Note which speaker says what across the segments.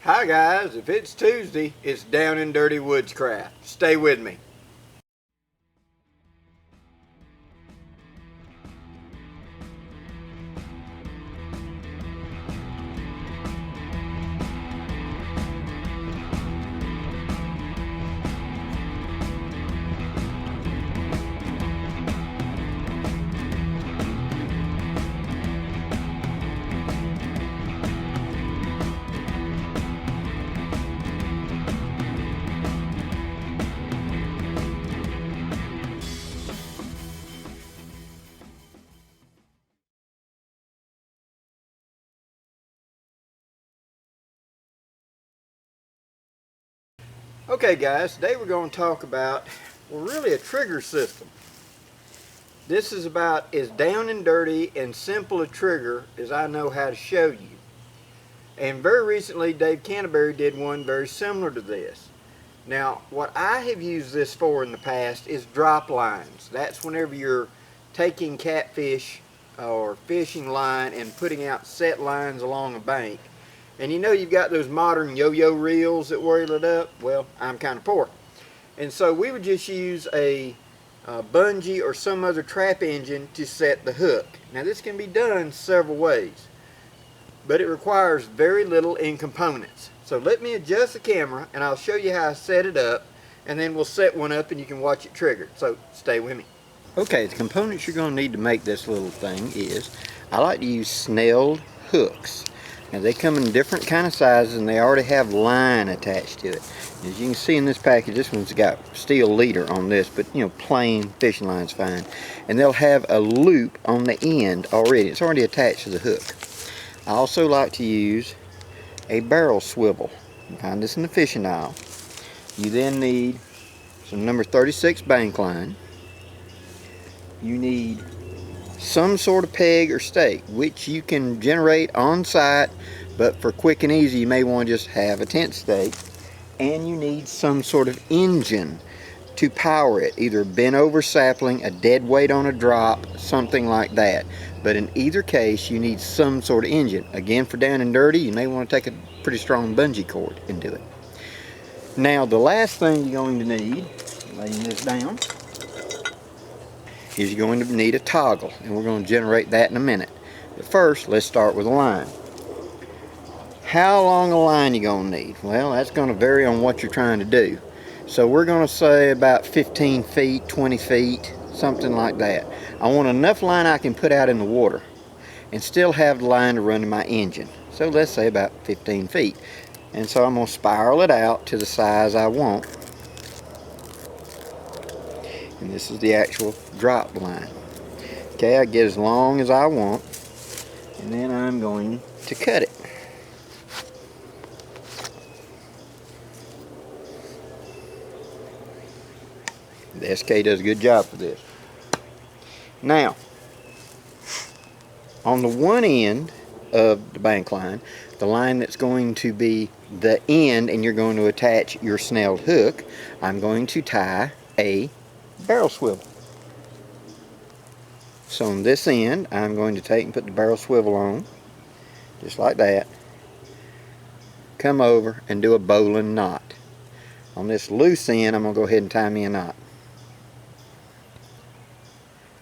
Speaker 1: Hi guys, if it's Tuesday, it's Down and Dirty Woodscraft. Stay with me. Okay guys, today we're going to talk about, well, really a trigger system. This is about as down and dirty and simple a trigger as I know how to show you. And very recently Dave Canterbury did one very similar to this. Now what I have used this for in the past is drop lines. That's whenever you're taking catfish or fishing line and putting out set lines along a bank. And you know you've got those modern yo-yo reels that reel it up. Well, I'm kind of poor. And so we would just use a bungee or some other trap engine to set the hook. Now this can be done several ways, but it requires very little in components. So let me adjust the camera and I'll show you how I set it up, and then we'll set one up and you can watch it trigger. So stay with me. Okay, the components you're going to need to make this little thing is, I like to use snelled hooks. Now they come in different kind of sizes and they already have line attached to it. As you can see in this package, this one's got steel leader on this, but you know, plain fishing line's fine. And they'll have a loop on the end already. It's already attached to the hook. I also like to use a barrel swivel. You find this in the fishing aisle. You then need some number 36 bank line. You need some sort of peg or stake, which you can generate on site, but for quick and easy you may want to just have a tent stake. And you need some sort of engine to power it, either a bent over sapling, a dead weight on a drop, something like that. But in either case you need some sort of engine. Again, for down and dirty, you may want to take a pretty strong bungee cord and do it. Now the last thing you're going to need, laying this down, is you're going to need a toggle, and we're going to generate that in a minute. But first, let's start with a line. How long a line you going to need? Well, that's going to vary on what you're trying to do. So we're going to say about 15 feet, 20 feet, something like that. I want enough line I can put out in the water and still have the line to run to my engine. So let's say about 15 feet. And so I'm going to spiral it out to the size I want. And this is the actual drop line. Okay, I get as long as I want, and then I'm going to cut it. The SK does a good job for this. Now, on the one end of the bank line, the line that's going to be the end and you're going to attach your snelled hook, I'm going to tie a barrel swivel. So on this end, I'm going to take and put the barrel swivel on, just like that. Come over and do a bowline knot. On this loose end, I'm going to go ahead and tie me a knot.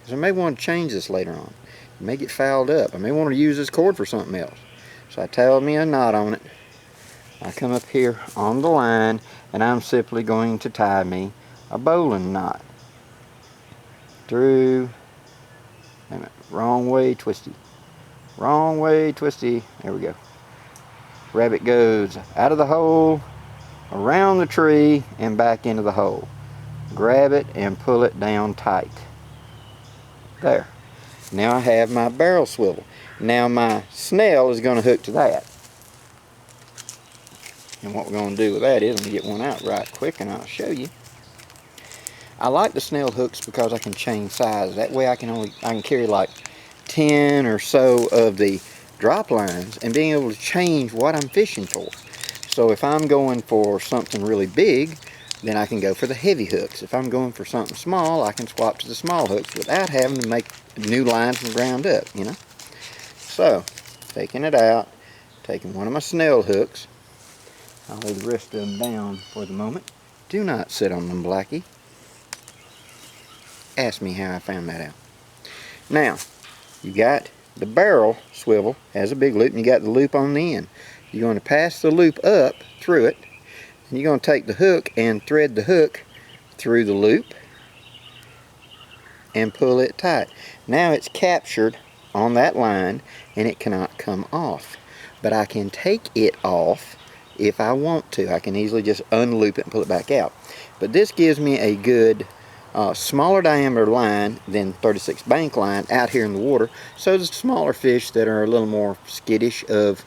Speaker 1: So I may want to change this later on. It may get fouled up. I may want to use this cord for something else. So I tie me a knot on it. I come up here on the line and I'm simply going to tie me a bowline knot through, wait a minute, wrong way twisty, wrong way twisty, there we go. Rabbit goes out of the hole, around the tree, and back into the hole. Grab it and pull it down tight. There. Now I have my barrel swivel. Now my snell is going to hook to that. And what we're going to do with that is, I'm going to get one out right quick and I'll show you. I like the snell hooks because I can change size. That way I can carry like 10 or so of the drop lines and being able to change what I'm fishing for. So if I'm going for something really big, then I can go for the heavy hooks. If I'm going for something small, I can swap to the small hooks without having to make new lines from the ground up, you know. So, taking it out, taking one of my snell hooks, I'll lay the rest of them down for the moment. Do not sit on them, Blackie. Ask me how I found that out. Now, you got the barrel swivel, has a big loop, and you got the loop on the end. You're going to pass the loop up through it, and you're going to take the hook and thread the hook through the loop and pull it tight. Now it's captured on that line and it cannot come off. But I can take it off if I want to. I can easily just unloop it and pull it back out. But this gives me a good smaller diameter line than 36 bank line out here in the water, so the smaller fish that are a little more skittish of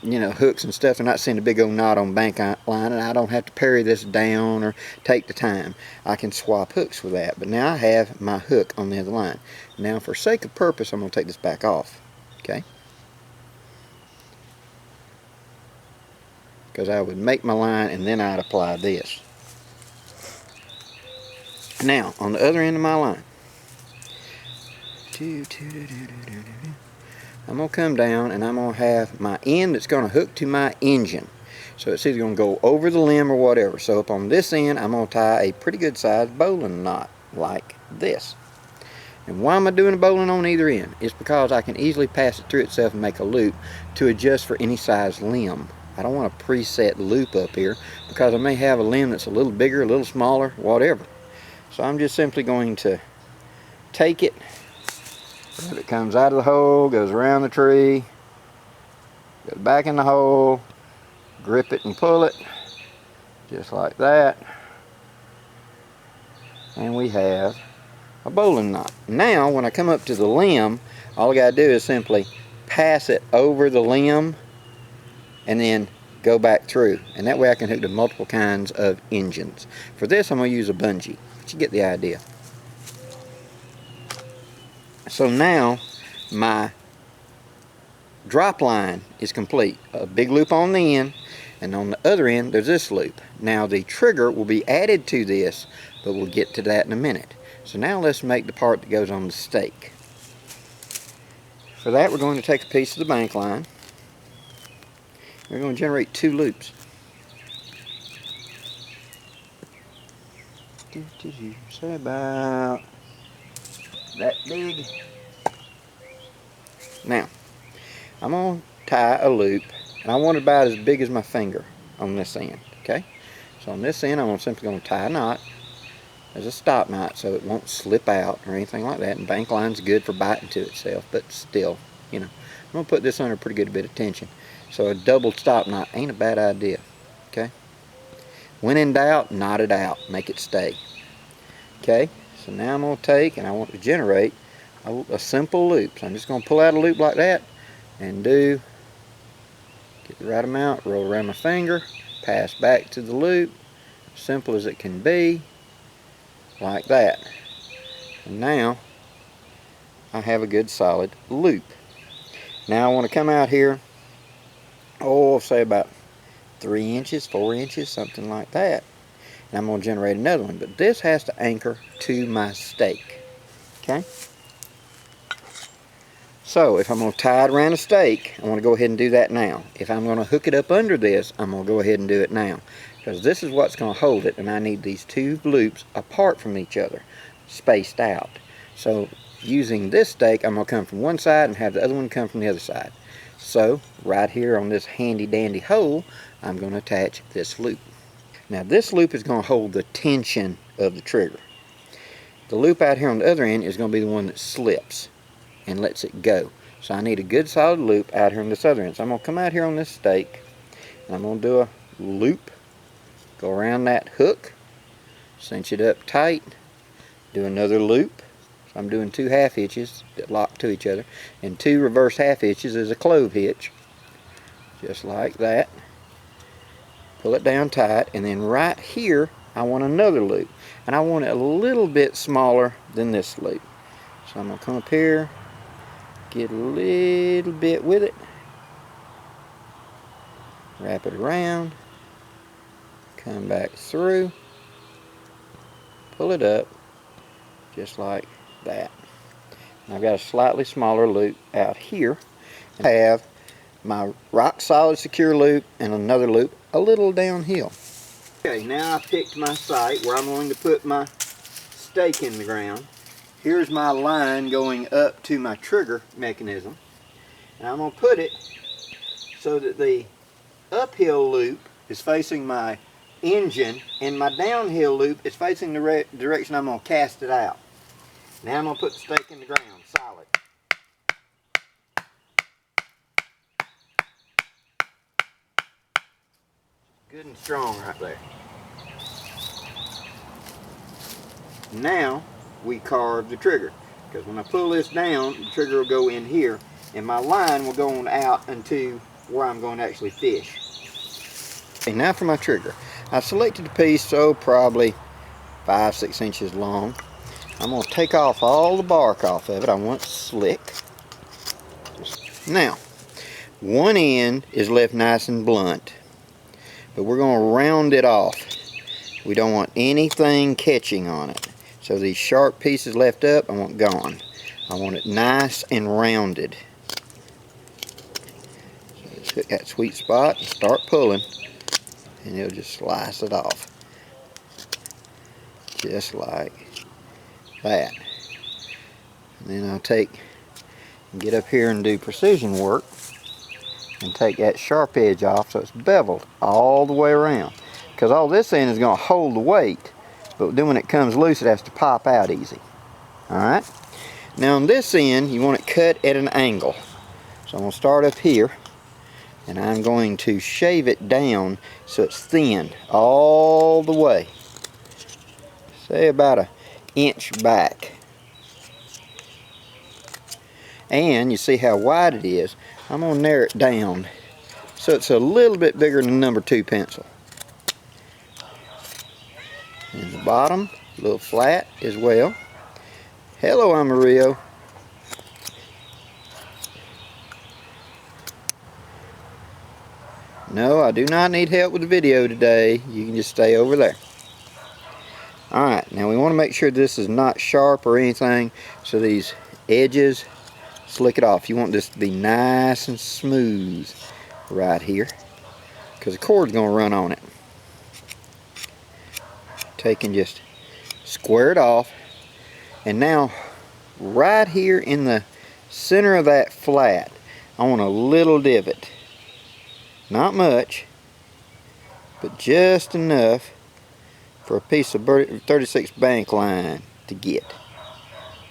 Speaker 1: you know, hooks and stuff, they're not seeing a big old knot on bank line, and I don't have to parry this down or take the time. I can swap hooks with that. But now I have my hook on the other line. Now for sake of purpose, I'm going to take this back off, okay? Because I would make my line and then I'd apply this. Now, on the other end of my line, I'm going to come down and I'm going to have my end that's going to hook to my engine. So it's either going to go over the limb or whatever. So up on this end, I'm going to tie a pretty good sized bowline knot like this. And why am I doing a bowline on either end? It's because I can easily pass it through itself and make a loop to adjust for any size limb. I don't want a preset loop up here because I may have a limb that's a little bigger, a little smaller, whatever. So I'm just simply going to take it. It comes out of the hole, goes around the tree, goes back in the hole, grip it and pull it, just like that. And we have a bowline knot. Now, when I come up to the limb, all I gotta do is simply pass it over the limb and then go back through. And that way I can hook to multiple kinds of engines. For this, I'm gonna use a bungee. But you get the idea. So now my drop line is complete. A big loop on the end, and on the other end there's this loop. Now the trigger will be added to this, but we'll get to that in a minute. So now let's make the part that goes on the stake. For that, we're going to take a piece of the bank line. We're going to generate 2 loops. Say about that big. Now, I'm going to tie a loop, and I want it about as big as my finger on this end, okay? So on this end, I'm simply going to tie a knot as a stop knot so it won't slip out or anything like that. And bank line's good for biting to itself, but still, you know, I'm going to put this under a pretty good bit of tension. So a double stop knot ain't a bad idea, okay? When in doubt, knot it out, make it stay. Okay, so now I'm going to take, and I want to generate a simple loop. So I'm just going to pull out a loop like that and get the right amount, roll around my finger, pass back to the loop, simple as it can be, like that. And now I have a good solid loop. Now I want to come out here, say about 3 inches, 4 inches, something like that. And I'm going to generate another one, but this has to anchor to my stake. Okay? So if I'm going to tie it around a stake, I want to go ahead and do that now. If I'm going to hook it up under this, I'm going to go ahead and do it now. Because this is what's going to hold it, and I need these 2 loops apart from each other, spaced out. So using this stake, I'm going to come from one side and have the other one come from the other side. So right here on this handy dandy hole, I'm going to attach this loop. Now this loop is going to hold the tension of the trigger. The loop out here on the other end is going to be the one that slips and lets it go. So I need a good solid loop out here on this other end. So I'm going to come out here on this stake, and I'm going to do a loop, go around that hook, cinch it up tight, do another loop. So I'm doing 2 half hitches that lock to each other, and 2 reverse half hitches as a clove hitch, just like that. Pull it down tight, and then right here I want another loop, and I want it a little bit smaller than this loop. So I'm going to come up here, get a little bit with it, wrap it around, come back through, pull it up just like that. And I've got a slightly smaller loop out here. I have my rock solid secure loop and another loop a little downhill. Okay, now I picked my site where I'm going to put my stake in the ground. Here's my line going up to my trigger mechanism. And I'm going to put it so that the uphill loop is facing my engine and my downhill loop is facing the direction I'm going to cast it out. Now I'm going to put the stake in the ground, solid. Good and strong right there. Now we carve the trigger, because when I pull this down, the trigger will go in here and my line will go on out into where I'm going to actually fish. Okay, now for my trigger. I've selected a piece, probably 5-6 inches long. I'm going to take off all the bark off of it. I want it slick. Now, one end is left nice and blunt, but we're going to round it off. We don't want anything catching on it. So these sharp pieces left up, I want gone. I want it nice and rounded. So let's hit that sweet spot and start pulling, and it'll just slice it off. Just like that. And then I'll get up here and do precision work and take that sharp edge off so it's beveled all the way around. Because all this end is going to hold the weight, but then when it comes loose it has to pop out easy. Alright? Now on this end you want it cut at an angle. So I'm going to start up here and I'm going to shave it down so it's thin all the way. Say about an inch back. And you see how wide it is. I'm going to narrow it down so it's a little bit bigger than number 2 pencil. And the bottom, a little flat as well. Hello, Amarillo. No, I do not need help with the video today. You can just stay over there. Alright, now we want to make sure this is not sharp or anything, so these edges, slick it off. You want this to be nice and smooth right here, because the cord's going to run on it. Take and just square it off, and now right here in the center of that flat I want a little divot. Not much, but just enough for a piece of 36 bank line to get.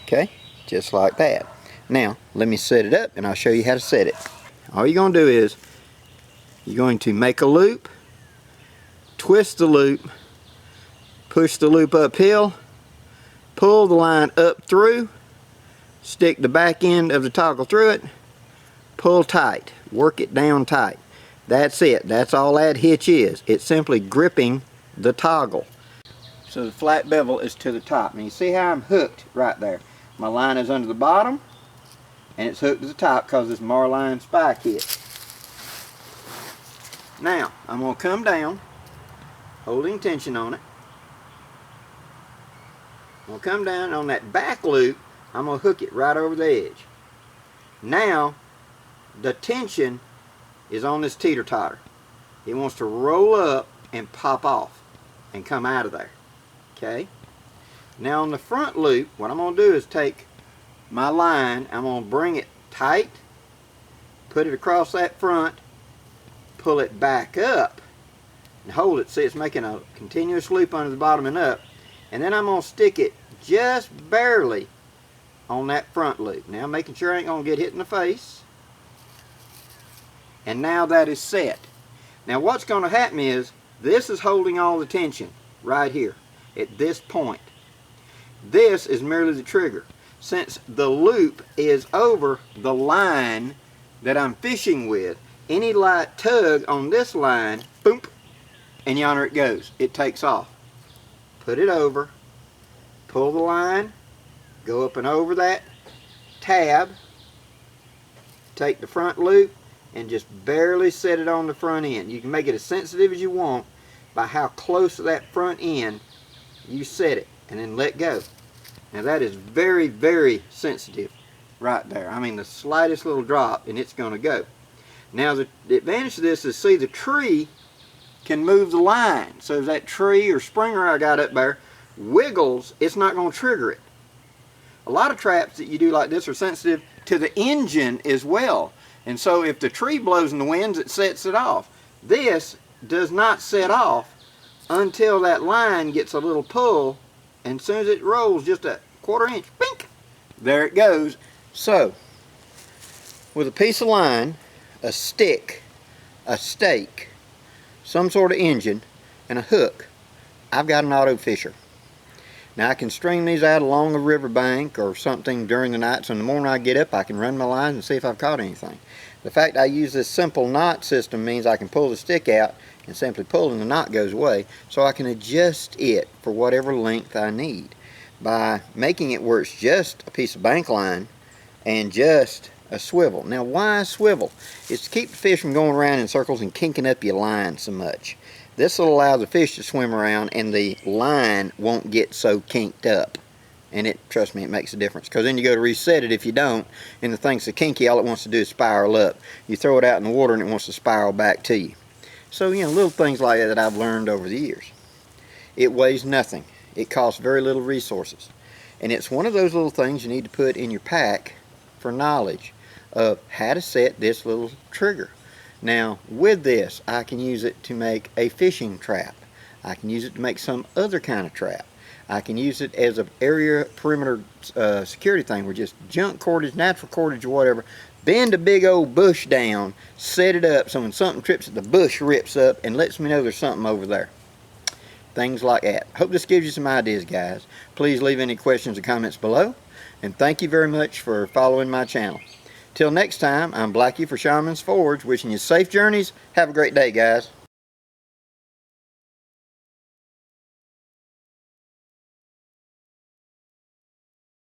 Speaker 1: Okay, just like that. Now let me set it up and I'll show you how to set it. All you're going to do is you're going to make a loop, twist the loop, push the loop uphill, pull the line up through, stick the back end of the toggle through it, pull tight, work it down tight. That's it. That's all that hitch is. It's simply gripping the toggle. So the flat bevel is to the top. And you see how I'm hooked right there. My line is under the bottom and it's hooked to the top because this marline spike hit. Now I'm going to come down, holding tension on it. I'm going to come down on that back loop. I'm going to hook it right over the edge. Now the tension is on this teeter-totter. It wants to roll up and pop off and come out of there. Okay? Now on the front loop, what I'm going to do is take my line, I'm going to bring it tight, put it across that front, pull it back up, and hold it. See, it's making a continuous loop under the bottom and up. And then I'm going to stick it just barely on that front loop. Now making sure I ain't going to get hit in the face. And now that is set. Now what's going to happen is this is holding all the tension right here at this point. This is merely the trigger. Since the loop is over the line that I'm fishing with, any light tug on this line, boom, and yonder it goes. It takes off. Put it over, pull the line, go up and over that tab, take the front loop, and just barely set it on the front end. You can make it as sensitive as you want by how close to that front end you set it, and then let go. Now that is very, very sensitive right there. I mean, the slightest little drop and it's going to go. Now the advantage of this is, see, the tree can move the line. So if that tree or springer I got up there wiggles, it's not going to trigger it. A lot of traps that you do like this are sensitive to the engine as well. And so if the tree blows in the winds, it sets it off. This does not set off until that line gets a little pull, and as soon as it rolls just a 1/4 inch, bink, there it goes. So with a piece of line, a stick, a stake, some sort of engine, and a hook, I've got an auto fisher. Now I can string these out along a riverbank or something during the night, so in the morning I get up, I can run my lines and see if I've caught anything. The fact I use this simple knot system means I can pull the stick out and simply pull and the knot goes away, so I can adjust it for whatever length I need by making it where it's just a piece of bank line and just a swivel. Now why swivel? It's to keep the fish from going around in circles and kinking up your line so much. This will allow the fish to swim around and the line won't get so kinked up. And it, trust me, it makes a difference. Because then you go to reset it if you don't, and the thing's so kinky, all it wants to do is spiral up. You throw it out in the water and it wants to spiral back to you. So, you know, little things like that I've learned over the years. It weighs nothing. It costs very little resources. And it's one of those little things you need to put in your pack for knowledge of how to set this little trigger. Now with this, I can use it to make a fishing trap. I can use it to make some other kind of trap. I can use it as an area perimeter security thing, where just junk cordage, natural cordage or whatever, bend a big old bush down, set it up so when something trips it, the bush rips up and lets me know there's something over there. Things like that. Hope this gives you some ideas, guys. Please leave any questions or comments below, and thank you very much for following my channel. Till next time, I'm Blackie for Shaman's Forge, wishing you safe journeys. Have a great day, guys.